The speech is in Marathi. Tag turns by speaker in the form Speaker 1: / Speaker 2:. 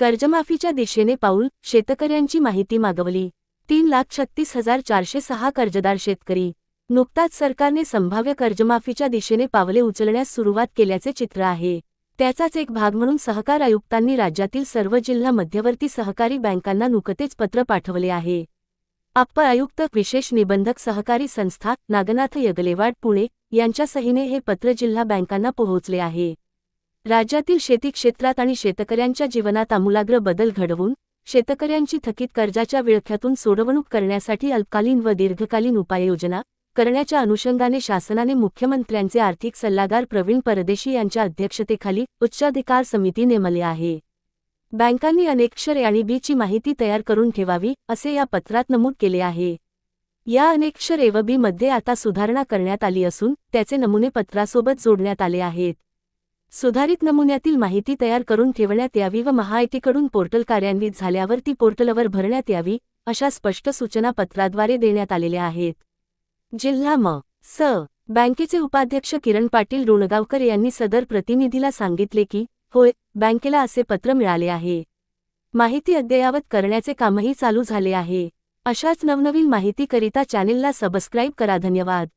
Speaker 1: कर्जमाफीच्या दिशेने पाऊल, शेतकऱ्यांची माहिती मागवली. 3,36,406 कर्जदार शेतकरी. नुकताच सरकारने संभाव्य कर्जमाफीच्या दिशेने पावले उचलण्यास सुरुवात केल्याचे चित्र आहे. त्याचाच एक भाग म्हणून सहकार आयुक्तांनी राज्यातील सर्व जिल्हा मध्यवर्ती सहकारी बँकांना नुकतेच पत्र पाठवले आहे. अप्पर आयुक्त विशेष निबंधक सहकारी संस्था नागनाथ यगलेवाड पुणे यांच्या सहीने हे पत्र जिल्हा बँकांना पोहोचले आहे. राज्यातील शेती क्षेत्रात आणि शेतकऱ्यांच्या जीवनात आमूलाग्र बदल घडवून शेतकऱ्यांची थकीत कर्जाच्या विळख्यातून सोडवणूक करण्यासाठी अल्पकालीन व दीर्घकालीन उपाययोजना करण्याच्या अनुषंगाने शासनाने मुख्यमंत्र्यांचे आर्थिक सल्लागार प्रवीण परदेशी यांच्या अध्यक्षतेखाली उच्चाधिकार समिती नेमली आहे. बँकांनी अनेक्षरे आणि बी ची माहिती तयार करून ठेवावी असे या पत्रात नमूद केले आहे. या अनेक्षर व बी मध्ये आता सुधारणा करण्यात आली असून त्याचे नमुने पत्रासोबत जोडण्यात आले आहेत. सुधारित नमुन्यातील माहिती तयार करून ठेवण्यात यावी व महाआयटीकडून पोर्टल कार्यान्वित झाल्यावर ती पोर्टलवर भरण्यात यावी अशा स्पष्ट सूचना पत्राद्वारे देण्यात आलेल्या आहेत. जिल्हा म.स. बँकेचे उपाध्यक्ष किरण पाटील रुणगावकर यांनी सदर प्रतिनिधीला सांगितले की होय, बँकेला असे पत्र मिळाले आहे. माहिती अद्ययावत करण्याचे कामही चालू झाले आहे. अशाच नवनवीन माहितीकरिता चॅनेलला सबस्क्राईब करा. धन्यवाद.